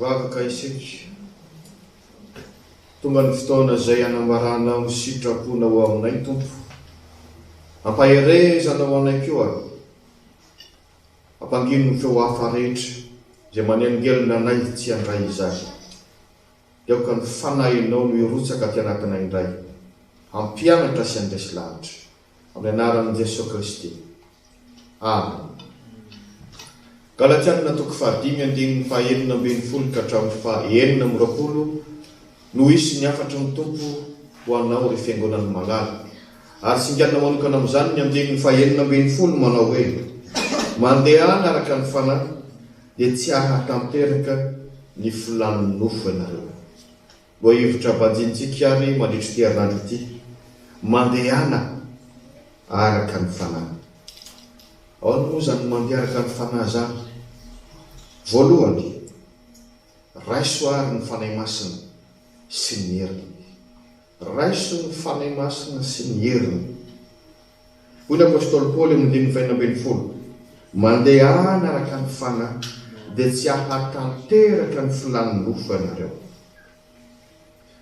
vavaka isika tonga ny fotoana izay anambaranao sitraponao aminay tompo, ampaherezanao anay koa ampangino ny feo hafa rehetra izay manengelina anay tsy handray izay. Deoka ny fanahinao no irotsaka ty anatinay indray, ampianatra sy andresy lahatra amin'ny anaran'i Jesosy Kristy. Amen. Galatianina toko 5:1-20 ka hatramin'ny 9:20 no isy ny afatra ny tompo ho anao ry fiangonana malala. Ary singanina manokana amin'izany ny 9:20 manao hoe: mandehana araka ny fanahy dia tsy ahatamteraka ny filan'ny nofo ianareo. Mbo hevitra bajintsika ary mandritry ty herinandro ity, mandehana araka ny fanahy. Ao moa zany mandeha araka ny fanahy zany? Voalohany, raiso ary ny fanahy masina sy ny heriny. Raiso ny fanahy masina sy ny heriny. Hoy ny apôstôly Paoly amin'ny 9:20, mandehana araka ny fanahy dia tsy ahatanteraka ny filan'ny nofo ianareo.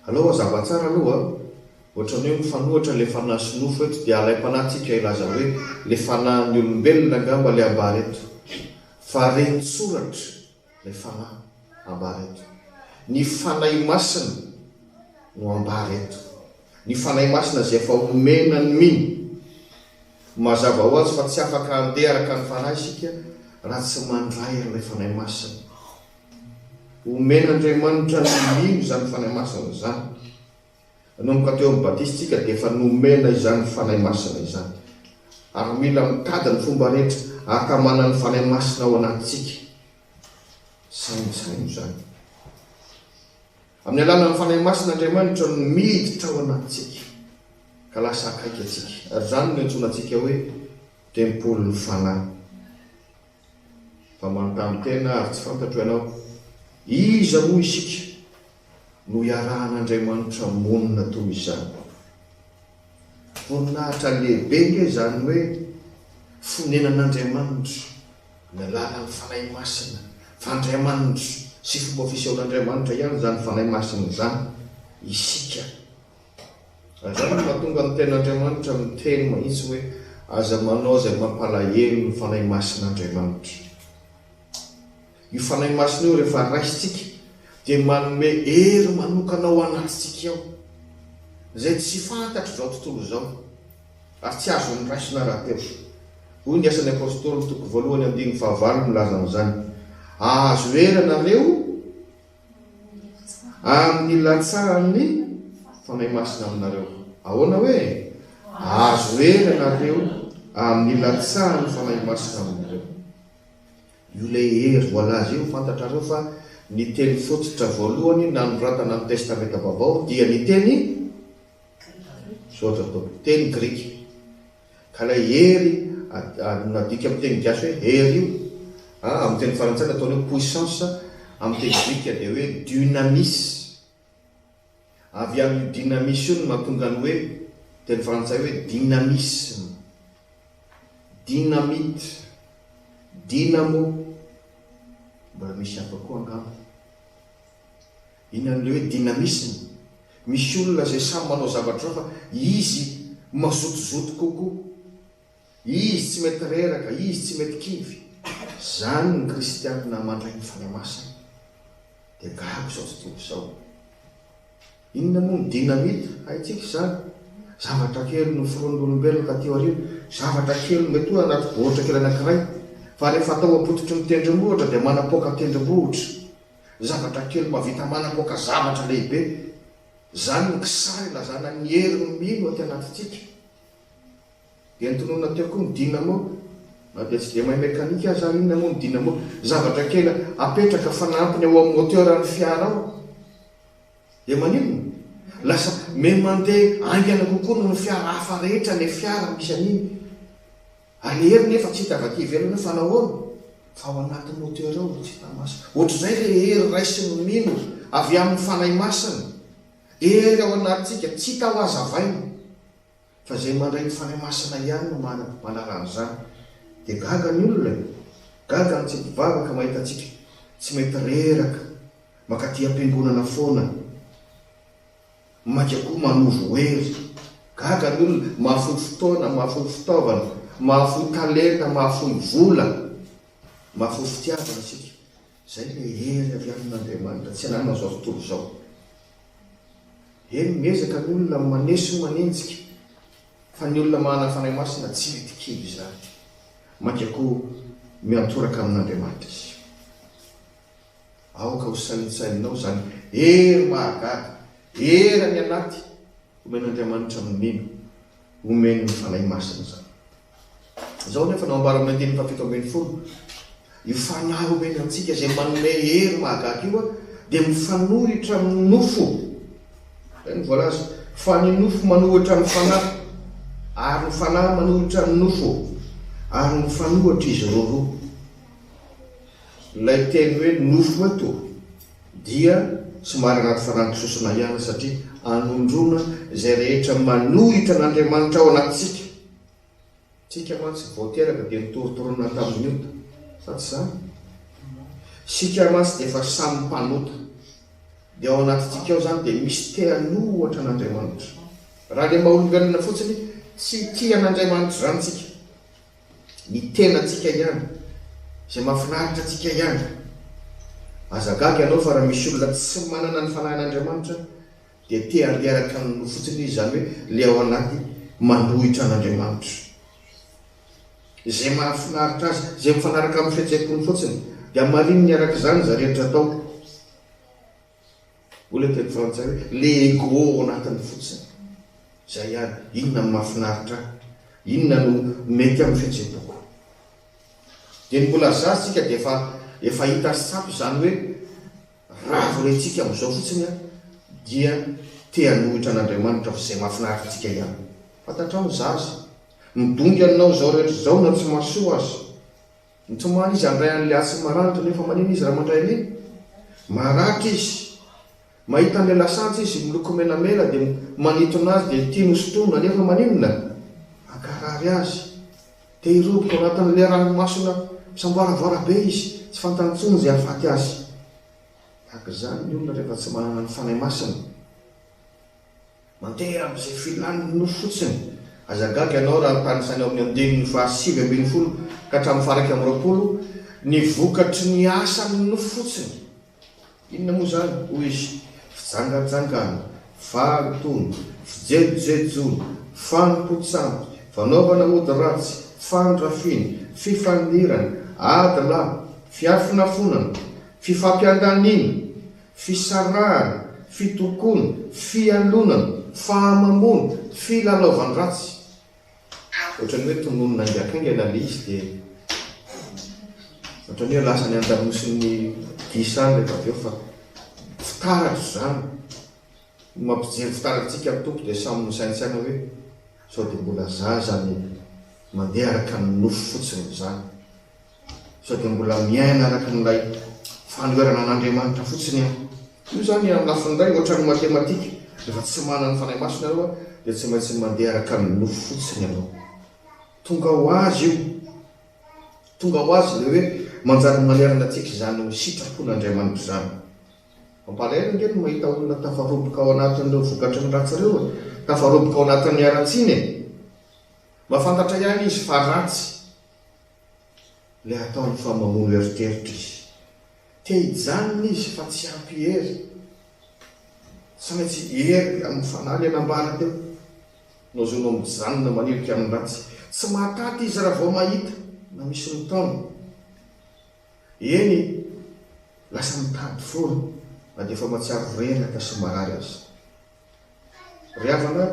Aloha zava tsara aloha, ohatrany hoe mifanohitra le fanahy sy nofo eto dia alaim-panahintsika ilaza hoe le fanahin'ny olombelona angamba le ambara eto, fa rentsoratra le fanahy ambara eto. Ny fanahy masina no ambara eto, ny fanahy masina zay efa omena ny miny. Mazava ho azy fa tsy afaka handeha araka ny fanahy isika raha tsy mandray le fanahy masina. Omen'Andriamanitra ny mino zany fanahy masina zany. Nanomboka teo amin'ny batistsika dia efa nomena izany fanahy masina izany, ary mila mitady ny fomba rehetra akamana ny fanahy masina ao anatintsika. Sainsaino zany. Amin'ny alalan'ny fanahy masina Andriamanitra no miditra ao anatintsika ka lasa akaiky atsika. Ary zany no antsoina antsika hoe tempoly ny fanahy. Fa manontany tena ary tsy fantatro ianao, iza moa isika no iarahan'Andriamanitra monina toy izany? Voninahitra lehibe nge zany hoe fonenan'Andriamanitra ny alalan'ny fanahy masina. Fa Andriamanitra sy fomba fisehoan'Andriamanitra ihany zany fanahy masina zany isika. Zany no mahatonga ny ten'Andriamanitra miteny mahitsy hoe aza manao zay mampalahelo ny fanahy masin'Andriamanitra. Io fanahy masina io rehefa raisitsika dia manome hery manokana ao anatintsika ao zay tsy fantatro zao tontolo zao, ary tsy azo ny raisina raha teo. Hoy ny asan'ny apôstôly toko 2:9 milaza amin'izany: azo heranareo amin'ny latsahan'ny fanahy masina aminareo. Ahoana hoe azo heranareo amin'ny latsahan'ny fanahy masina aminareo? Io le hery voalaza io fantatrareo fa ny teny fototra voalohany nanoratana amin'ny testamenta vaovao dia ny teny teny grika. Ka ilay hery nadika amin'ny teny gasy hoe hery io, amin'ny teny farantsay nataony hoe puissance, amin'ny teny grika dia hoe dynamis. Avy amin'ny dynamis io no mahatonga ny hoe teny farantsay hoe dynamisme, dynamite, dynamo. Mbola misy hafa koa angamba. Inona le hoe dynamisme? Misy olona zay samy manao zavatra fa izy mazotozoto kokoa, izy tsy mety reraka, izy tsy mety kivy. Zany ny kristianina mandray ny fanahy masina. Dia gago zao tontolo zao. Inona moa ny dynamite? Haitsika zany zavatra kely no firon'olombelona taty aoriana, zavatra kely mety hoe anaty bohatra kely anankiray, fa rehefa atao apototry ny tendrombohitra dia manapoaka tendrombohitra. Zavatra kely mavita manapoaka zavatra lehibe. Zany ny kisary lazana ny hery ny mino aty anatintsika. Dia nytonona teo koa ny dynamo, na dia tsy dia mahay mekanika aza inona moa ny dynamo? Zavatra kely apetraka fanampiny ao amin'ny moteura ny fiara ao. Dia maninona? Lasa me mandeha aingana kokoa noho ny fiara hafa rehetra ny fiara misy an'iny. Ary hery nefa tsy hita avy aty ivelany fa nahoana? Fa ao anaty moteura ao tsy hita masina. Ohatr'izay le hery raisiny mino avy amin'ny fanahy masina. Hery ao anatintsika tsy hita ho azavaina, fa zay mandray ny fanahy masina ihany no manara an'izany. Dia gaga ny olona, gaga ny tsy mpivavaka mahita antsika tsy mety reraka, makaty ampiangonana foana, maika koa manovo hery, gaga ny olona mahafoy fotoana, mahafoy fitaovana, mahafoy talenta, mahafoy vola, mahafoy fitiavana sika. Zay le hery avy amin'Andriamanitra, tsy anana zao tontolo zao. Eny miezaka ny olona manesy manenjika, fa ny olona manana fanahy masina tsy mety kely zany. Maika koa miantoraka amin'Andriamanitra izy. Aoka ho saintsaininao zany hery mahagaga, hery any anaty, omen'Andriamanitra amin'iny, omeny ny fanahy masina zany. Zao nefa naoambara amin'ny andiny faha 7-10, io fanahy omeny antsika zay manome hery mahagaga io dia mifanohitra amin'ny nofo. Ny voalaza fa ny nofo manohitra ny fanahy, ary ny fanahy manohitra ny nofo, ary ny fanohitra izy roa. Ilay teny hoe nofo eto dia somary anaty fanahy-kisosona ihany, satria anondrona zay rehetra manohitra n'Andriamanitra ao anatsika. Tsika mantsy voateraka dia nitorotorona tamin'ny ota, fa tsy zany. Sika mantsy dia efa samy mpanota, dia ao anatintsika ao zany dia misy te-hanohatra n'Andriamanitra. Raha le maha-olombelona fotsiny tsy tia an'Andriamanitra zany tsika, ny tenantsika ihany, zay mahafinaritra antsika ihany. Azagaga ianao fa raha misy olona tsy manana ny fanahin'Andriamanitra dia te handeharaka ny fotsiny izy, zany hoe le ao anaty manohitra n'Andriamanitra. Zay mahafinaritra azy, zay mifanaraka amin'ny fihetsekony fotsiny, dia mariny araka zany zarehetra atao. Olona teny frantsay hoe le ego ao anatiny fotsiny. Zay ihany, inona no mahafinaritra, inona no mety amin'ny fihetsekoko. Dia ny mbola zasika dia efa hita sapo zany hoe raha vorentsika amin'izao fotsiny dia te hanohitra n'Andriamanitra zay mahafinaritra antsika ihany. Fantatrao zaza, midongy aminao zao rehetra zao na tsy mahasoa azy. Ny tsy mahal izy andray an'le asy maranitra, nefa manino izy raha mandray an'iny? Maratra izy, mahita an'le lasantsy izy miloko menamena dia manitona azy dia tia nosotona, nefa maninona? Akarary azy. Te hiroboka ao anatin'le ranomasina samboaravara be izy, tsy fantantsony zay ahafaty azy. Tahaka zany ny olona rehefa tsy manana ny fanahy masina, mandeha amin'izay filany nofo fotsiny. Azagaga ianao raha tanisainy ao amin'ny andininy faha 9-10 ka hatramin'ny faha 1-20, ny vokatry ny asan'ny nofo fotsiny. Inona moa zany? Hoy izy: fijangajangana, fahatony, fijejojejono, fanompotsamby, fanaovana ody ratsy, fandrafiny, fifandirana, ady lahy, fiafinafonana, fifampiandanina, fisarahana, fitokona, fialonana, fahamamona, filalaovan-dratsy. Ohatrany hoe tononona ingakingaina le izy dia ohatrany hoe lasa ny andamosin'ny disany rehefa avy eo, fa fitaratro zany. Mampijery fitaratsika amin'ny tompo dia samy misaintsaina hoe sao dia mbola zaza ny mandeha araka ny nofo fotsiny zany, sao dia mbola miaina araka n'ilay fanoherana n'Andriamanitra fotsiny aho. Io zany amin'ny lafiny iray ohatrany matematika, rehefa tsy manana ny fanahy masina ianao dia tsy maintsy mandeha araka ny nofo fotsiny ianao. Tonga ho azy io, tonga ho azy le hoe manjary manerana antsika izany ho sitrapon'Andriamanitra zany. Mampalahelo ngeny mahita olona tafaroboka ao anatin'ireo vokatry ny ratsy ireo, tafaroboka ao anatin'ny aratsiny. Mahafantatra ihany izy fa ratsy le ataony fa mamono eritreritra izy. Te hijanona izy fa tsy ampy hery, tsy maintsy hery amin'ny fanahy anambara teo. Nozonao mijanona manirika amin'ny ratsy, tsy mahataty izy raha vao mahita na misy ny taona. Eny lasa mitady foana, na dia efa mahatsiaro renaka sy marary azy. Ry havana,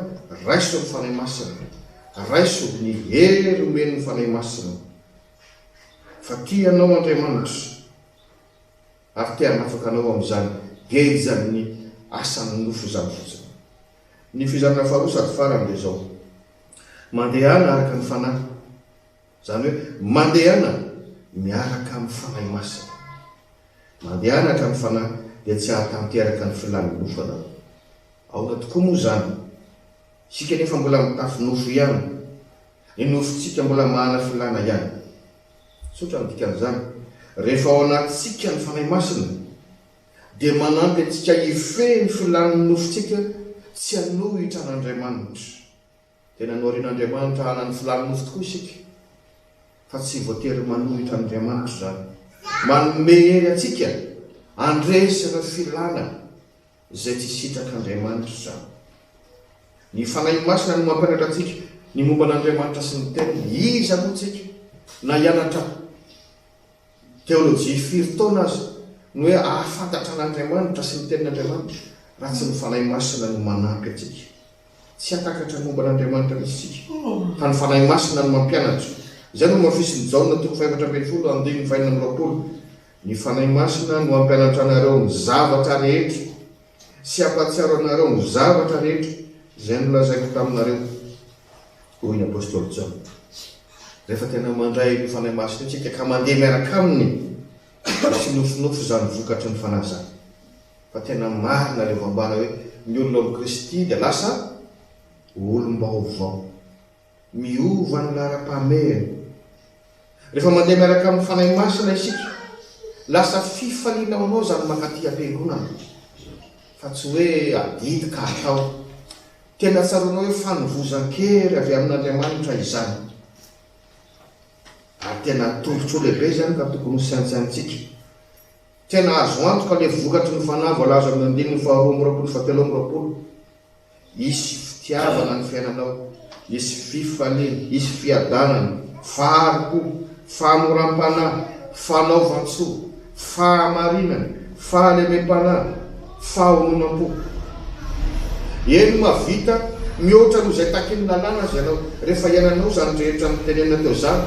raiso ny fanahy masina, raiso ny hery omeny ny fanahy masina, fa tia anao Andriamanitra ary te hanafaka anao amin'izany gejany ny asan'ny nofo zany fotsiny. Ny fizarana faharoa sady farany dia zao: mandehana araka ny fanahy, zany hoe mandehana miaraka amin'ny fanahy masina. Mandehana araka ny fanahy dia tsy hahatanteraka ny filany nofo anao. Aona tokoa moa zany, sika nefa mbola mitafy nofo ihany, ny nofontsika mbola mahana filana ihany. Sotra ny dikan'izany, rehefa ao anatintsika ny fanahy masina dia manampy antsika ifeny filan'ny nofontsika tsy hanohitra an'Andriamanitra. Tena anorin'Andriamanitra hanany filan'ny nofo tokoa isika, fa tsy voatery manohitra an'Andriamanitra zany. Manome hery atsika andresana filana izay tsy sitraka Andriamanitra zany. Ny fanahy masina no mampianatra atsika ny momba an'Andriamanitra sy ny teniny. Iza moa tsika na hianatra teolojia firy taona azy no hoe ahafantatra an'Andriamanitra sy ny tenin'Andriamanitra raha tsy ny fanahy masina no manampy atsika. Tsy hatakatra momba an'Andriamanitra misy isika, fa ny fanahy masina no mampianatra. Izay no mafisy ny Jaona 5:20. Ny fanahy masina no mampianatra anareo ny zavatra rehetra sy hampatsiaro anareo ny zavatra rehetra izay nolazaiko taminareo, hoy ny apôstôly Jaona. Rehefa tena mandray ny fanahy masina tsika ka mandeha miaraka aminy, sy nofinofo zany vokatry ny fanazana. Fa tena marina ilay vambana hoe ny olona amin'ny Kristy dia lasa olom-baovao, miova ny lara-pahamehana. Rehefa mandeha miaraka amin'ny fanahy masina isika, lasa fifaliana anao zany mankaty am-piangonana, fa tsy hoe adidy ka atao. Tena tsaronao hoe fanovozan-kery avy amin'Andriamanitra izany. Ary tena tolotro lehibe zany ka tokony ho saintsaintsika. Tena azo antoka le vokatry ny fanahy voalaza amin'ny 2:27. Isy fitiavana ny fiainanao, isy fifaliana, isy fiadanana, faharoko, fahamoram-panahy, fanaovan-tsoa, fahamarinana, fahalemem-panahy, fahononam-po. Eny mavita mihoatra no izay taky ny lalàna zay anao rehefa iananao zany rehetra mitenena teo zany.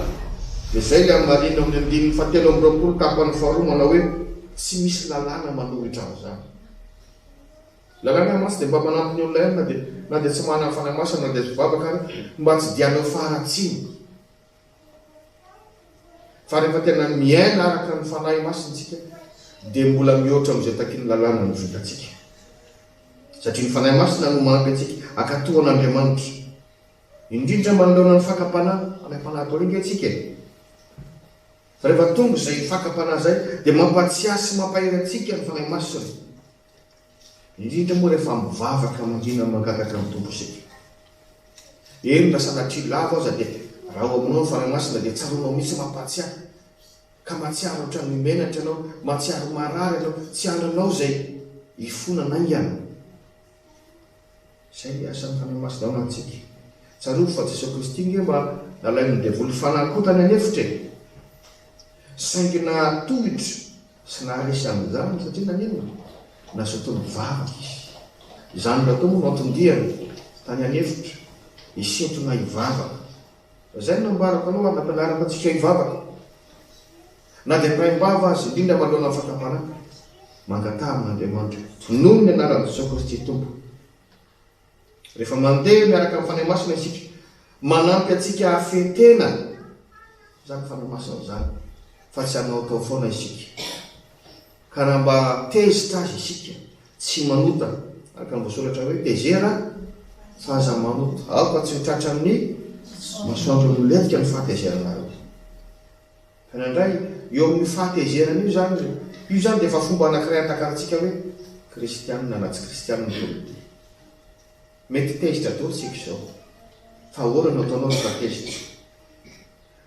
Dia zay le marina amin'ny 7:20 tapany faharoa manao hoe tsy misy lalàna manohitra zany. Lalàna masy dia mba manampy ny olona ihany na dia tsy manana fanahy masina na dia vavaka mba tsy dianao faharatsiny. Fa rehefa tena miaina araka ny fanahy masintsika dia mbola mihoatra amin'izay taky ny lalàna no vitantsika. Satria ny fanahy masina no manampy antsika akatohan'Andriamanitra, indrindra manoloana ny fakapanahy, anay-panahy toringa atsika. Fa rehefa tonga izay fakapanahy zay dia mampatsiahy sy mampahery antsika ny fanahy masina, indrindra moa rehefa mivavaka mangina mangataka amin'ny tompo isika. Eny mba sanatria lava aza dia raha aminao ny fanahy masina dia tsaronao mihitsy mampatsiahy, ka matsiaro ohatran'ny menatra ianao, matsiaro marary ianao, tsy andranao izay ifonana iana. Izay asan'ny fanahy masina ao anatsika. Tsaroa fa Jesosy Kristy nge mba nalainy devoly fanakotana ny hevitra, saingy nahatohitra sy naharesy amin'izany satria nanino nasoton'ny vavaka izy. Izany ratao moa noatondiany tany an'hevitra isentona hivavaka. Izay nambarako anao nampianarako antsika hivavaka. Na dia mpaim-bava azy indrindra manoloana ny fakapanahy, mangataha amin'Andriamanitra noho ny anaran'i Jesosy Kristy Tompo. Rehefa mandeha miaraka amin'ny fanahy masina isika, manampy atsika hafetena zany fanahy masina zany, fa tsy hanao atao foana isika. Ka raha mba tezitra azy isika, tsy manota, araka ny voasoratra hoe tezera fa aza manota. Aoka tsy mitratra amin'ny masoandro miletika ny fahatezerana. Fa nandray eo amin'ny fahatezerana io zany dia efa fomba anankiray atakarantsika hoe kristianina na tsy kristianina tompony. Mety tezitra daholo tsika izao, fa ahoana no ataonao rehefa tezitra?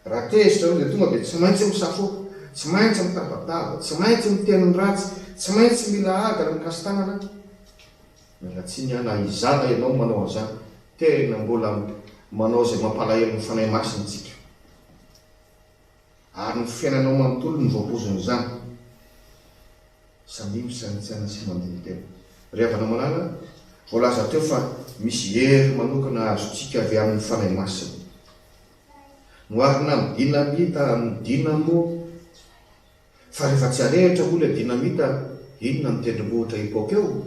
Raha tezitra io dia tonga dia tsy maintsy misafoka, tsy maintsy mitabataba, tsy maintsy miteny ny ratsy, tsy maintsy mila agara mikasy tanana. Mialatsiny ana izana ianao manao an'izany, tena mbola manao izay mampalahelo ny fanahy masina tsika. Ary ny fiainanao manontolo ny voapozon'izany. Samy misanitsaina sy mandihy tena. Ry havana manana, voalaza teo fa misy hery manokana azontsika avy amin'ny fanahy masina. Noarina amin'ny dinamita, amin'ny dinamo, fa rehefa tsy arehitra moa ilay dinamita, inona ny tendrombohitra hipoaka eo?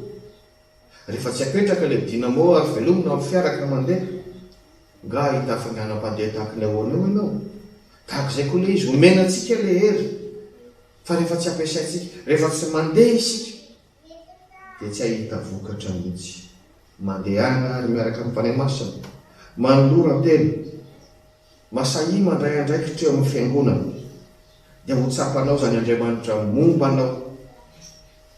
Rehefa tsy apetraka ilay dinamo ary velomina amin'ny fiaraka mandeha, nga hitafa ny anam-pandeha tahaka ny ahoana eo ianao. Tahaka izay koa ilay izy, omena antsika ilay hery. Fa rehefa tsy ampiasaintsika, rehefa tsy mandeha isika, dia tsy ahita vokatra mihitsy. Mandehana ary miaraka amin'ny fanahy masina, manoloran-tena, masahi mandray andraikitra eo amin'ny fiangonana, dia ho tsapanao zany Andriamanitra momba anao.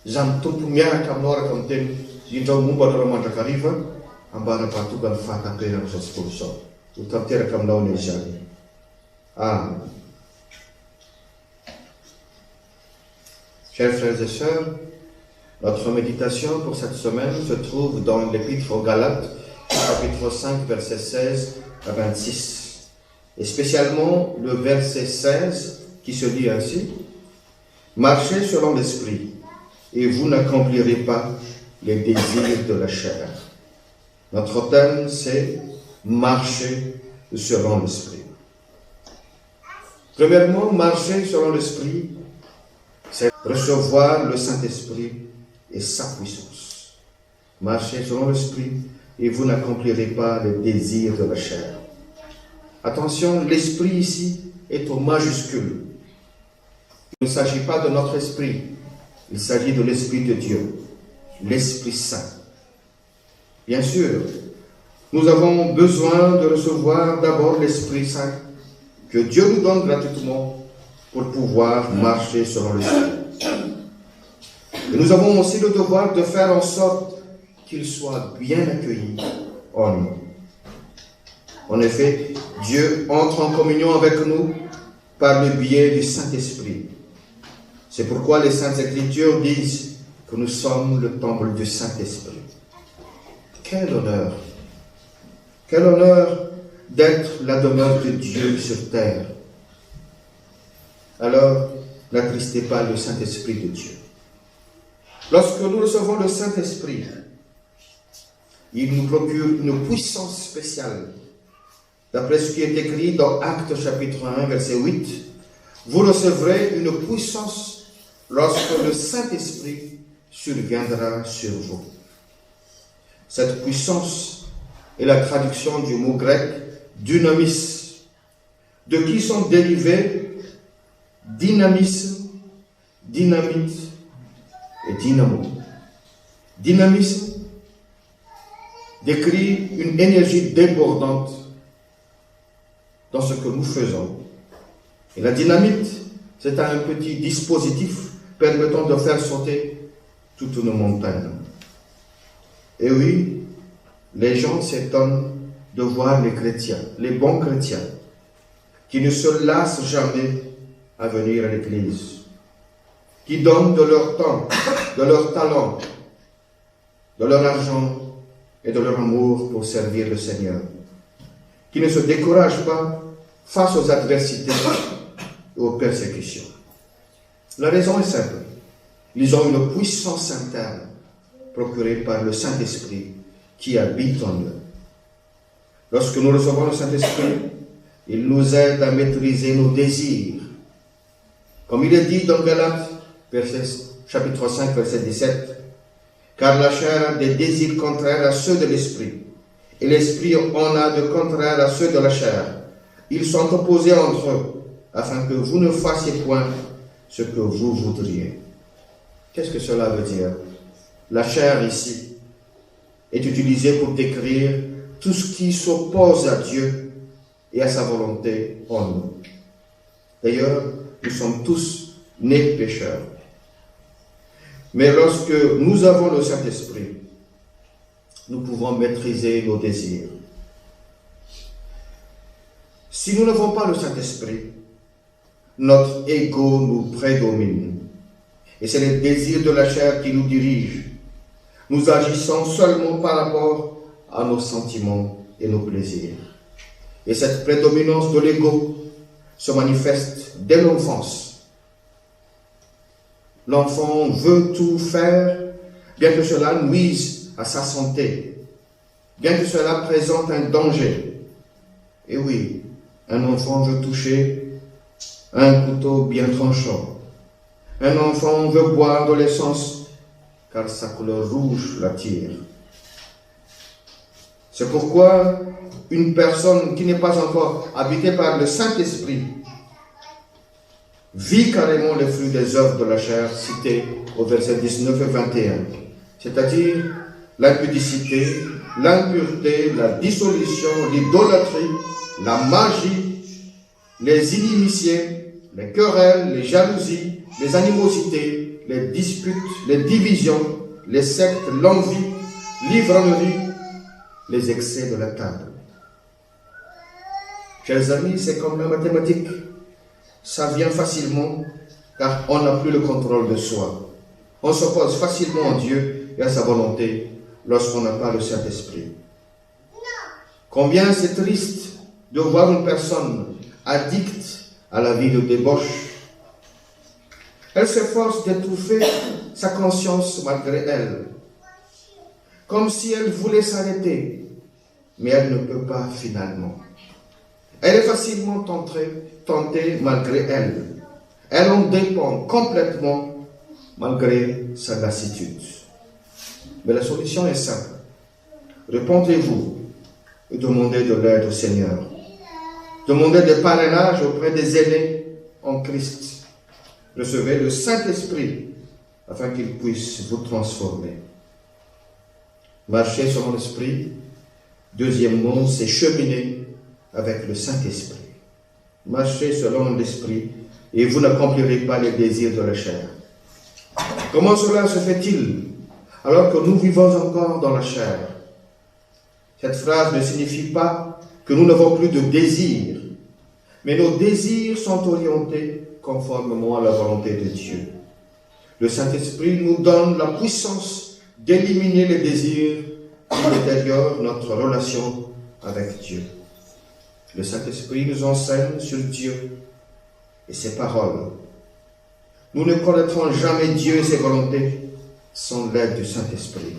Izany tompo miaraka aminao araka amin'ny teny indrao momba anao raha mandrakariva ambara-pahatoga ny fahatamperana amin'izao fotoana izao. Ho tanteraka aminao ny izany. Amen. Chers frères et sœurs, notre méditation pour cette semaine se trouve dans l'Épître aux Galates, chapitre 5, versets 16 à 26. Et spécialement le verset 16 qui se dit ainsi: Marchez selon l'esprit, et vous n'accomplirez pas les désirs de la chair. Notre thème, c'est marcher selon l'esprit. Premièrement, marcher selon l'esprit, c'est recevoir le Saint-Esprit et sa puissance. Marchez selon l'esprit et vous n'accomplirez pas les désirs de la chair. Attention, l'esprit ici est au majuscule. Il ne s'agit pas de notre esprit, il s'agit de l'Esprit de Dieu, l'Esprit Saint. Bien sûr, nous avons besoin de recevoir d'abord l'Esprit Saint que Dieu nous donne gratuitement pour pouvoir marcher selon l'Esprit. Et nous avons aussi le devoir de faire en sorte qu'il soit bien accueilli en nous. En effet, Dieu entre en communion avec nous par le biais du Saint-Esprit. C'est pourquoi les Saintes Écritures disent que nous sommes le temple du Saint-Esprit. Quel honneur! Quel honneur d'être la demeure de Dieu sur terre. Alors, n'attristez pas le Saint-Esprit de Dieu. Lorsque nous recevons le Saint-Esprit, il nous procure une puissance spéciale. D'après ce qui est écrit dans Actes chapitre 1, verset 8, vous recevrez une puissance lorsque le Saint-Esprit surviendra sur vous. Cette puissance est la traduction du mot grec dynamis, de qui sont dérivés dynamisme, dynamite et dynamo. Dynamisme décrit une énergie débordante dans ce que nous faisons. Et la dynamite, c'est un petit dispositif permettant de faire sauter toute une montagne. Et oui, les gens s'étonnent de voir les chrétiens, les bons chrétiens, qui ne se lassent jamais à venir à l'église, qui donnent de leur temps, de leur talent, de leur argent et de leur amour pour servir le Seigneur, qui ne se découragent pas face aux adversités et aux persécutions. La raison est simple. Ils ont une puissance interne procurée par le Saint-Esprit qui habite en eux. Lorsque nous recevons le Saint-Esprit, il nous aide à maîtriser nos désirs. Comme il est dit dans Galates, chapitre 5, verset 17, « Car la chair a des désirs contraires à ceux de l'Esprit, et l'Esprit en a de contraires à ceux de la chair. Ils sont opposés entre eux, afin que vous ne fassiez point ce que vous voudriez. » Qu'est-ce que cela veut dire? La chair ici est utilisée pour décrire tout ce qui s'oppose à Dieu et à sa volonté en nous. D'ailleurs, nous sommes tous nés pécheurs. Mais lorsque nous avons le Saint-Esprit, nous pouvons maîtriser nos désirs. Si nous n'avons pas le Saint-Esprit, notre ego nous prédomine. Et c'est les désirs de la chair qui nous dirigent. Nous agissons seulement par rapport à nos sentiments et nos plaisirs. Et cette prédominance de l'ego se manifeste dès l'enfance. L'enfant veut tout faire, bien que cela nuise à sa santé, bien que cela présente un danger. Et oui, un enfant veut toucher un couteau bien tranchant. Un enfant veut boire de l'essence, car sa couleur rouge l'attire. C'est pourquoi une personne qui n'est pas encore habitée par le Saint-Esprit vit carrément les fruits des œuvres de la chair cités au verset 19 et 21, c'est-à-dire l'impudicité, l'impureté, la dissolution, l'idolâtrie, la magie, les inimitiés, les querelles, les jalousies, les animosités, les disputes, les divisions, les sectes, l'envie, l'ivrognerie, les excès de la table. Chers amis, c'est comme la mathématique. Ça vient facilement car on n'a plus le contrôle de soi. On s'oppose facilement à Dieu et à sa volonté lorsqu'on n'a pas le Saint-Esprit. Combien c'est triste de voir une personne addicte à la vie de débauche. Elle s'efforce d'étouffer sa conscience malgré elle, comme si elle voulait s'arrêter, mais elle ne peut pas finalement. Elle est facilement tentée malgré elle. Elle en dépend complètement malgré sa lassitude. Mais la solution est simple. Répondez-vous et demandez de l'aide au Seigneur. Demandez des parrainages auprès des aînés en Christ. Recevez le Saint-Esprit afin qu'il puisse vous transformer. Marcher selon l'Esprit. Deuxièmement, c'est cheminer avec le Saint-Esprit. Marchez selon l'Esprit et vous n'accomplirez pas les désirs de la chair. Comment cela se fait-il alors que nous vivons encore dans la chair? Cette phrase ne signifie pas que nous n'avons plus de désirs, mais nos désirs sont orientés conformément à la volonté de Dieu. Le Saint-Esprit nous donne la puissance d'éliminer les désirs qui détériorent notre relation avec Dieu. Le Saint-Esprit nous enseigne sur Dieu et ses paroles. Nous ne connaîtrons jamais Dieu et ses volontés sans l'aide du Saint-Esprit.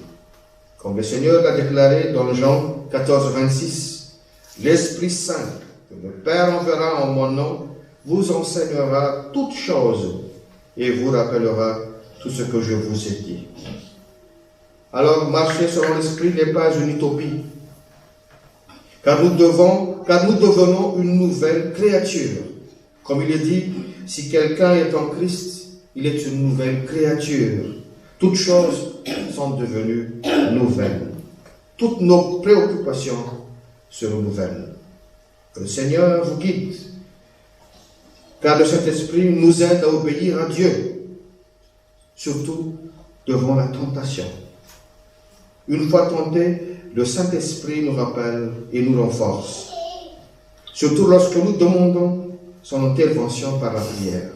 Comme le Seigneur l'a déclaré dans Jean 14, 26, « L'Esprit Saint, que le Père enverra en mon nom, vous enseignera toutes choses et vous rappellera tout ce que je vous ai dit. » Alors, marcher selon l'Esprit n'est pas une utopie, car nous devenons une nouvelle créature. Comme il est dit, si quelqu'un est en Christ, il est une nouvelle créature. Toutes choses sont devenues nouvelles. Toutes nos préoccupations seront nouvelles. Que le Seigneur vous guide, car le Saint-Esprit nous aide à obéir à Dieu, surtout devant la tentation. Une fois tentés, le Saint-Esprit nous rappelle et nous renforce, surtout lorsque nous demandons son intervention par la prière.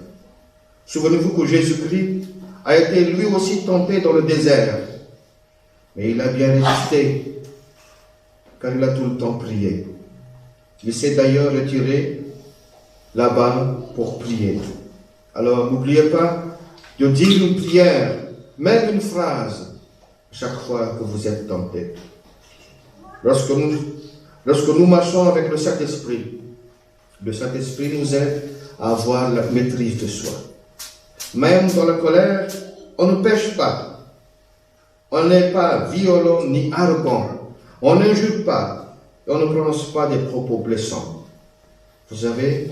Souvenez-vous que Jésus-Christ a été lui aussi tenté dans le désert, mais il a bien résisté, car il a tout le temps prié. Il s'est d'ailleurs retiré là-bas pour prier. Alors n'oubliez pas de dire une prière, même une phrase, chaque fois que vous êtes tenté. Lorsque nous marchons avec le Saint-Esprit nous aide à avoir la maîtrise de soi. Même dans la colère, on ne pêche pas. On n'est pas violent ni arrogant. On n'injure pas. Et on ne prononce pas des propos blessants. Vous savez,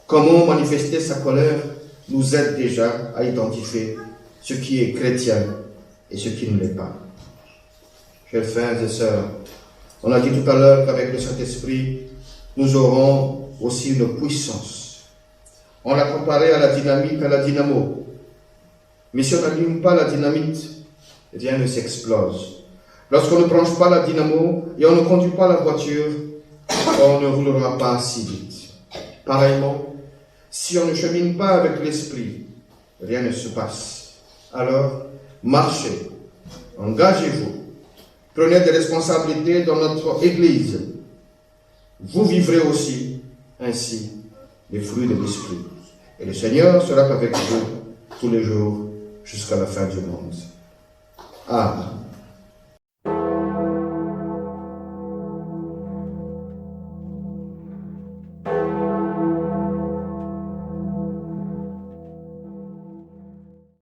comment manifester sa colère nous aide déjà à identifier ce qui est chrétien et ce qui ne l'est pas. Chers frères et sœurs, on a dit tout à l'heure qu'avec le Saint-Esprit, nous aurons aussi une puissance. On l'a comparé à la dynamite, à la dynamo. Mais si on n'allume pas la dynamite, rien ne s'explose. Lorsqu'on ne branche pas la dynamo et on ne conduit pas la voiture, on ne roulera pas si vite. Pareillement, si on ne chemine pas avec l'Esprit, rien ne se passe. Alors, marchez, engagez-vous, prenez des responsabilités dans notre Église. Vous vivrez aussi ainsi les fruits de l'Esprit. Et le Seigneur sera avec vous tous les jours jusqu'à la fin du monde. Amen.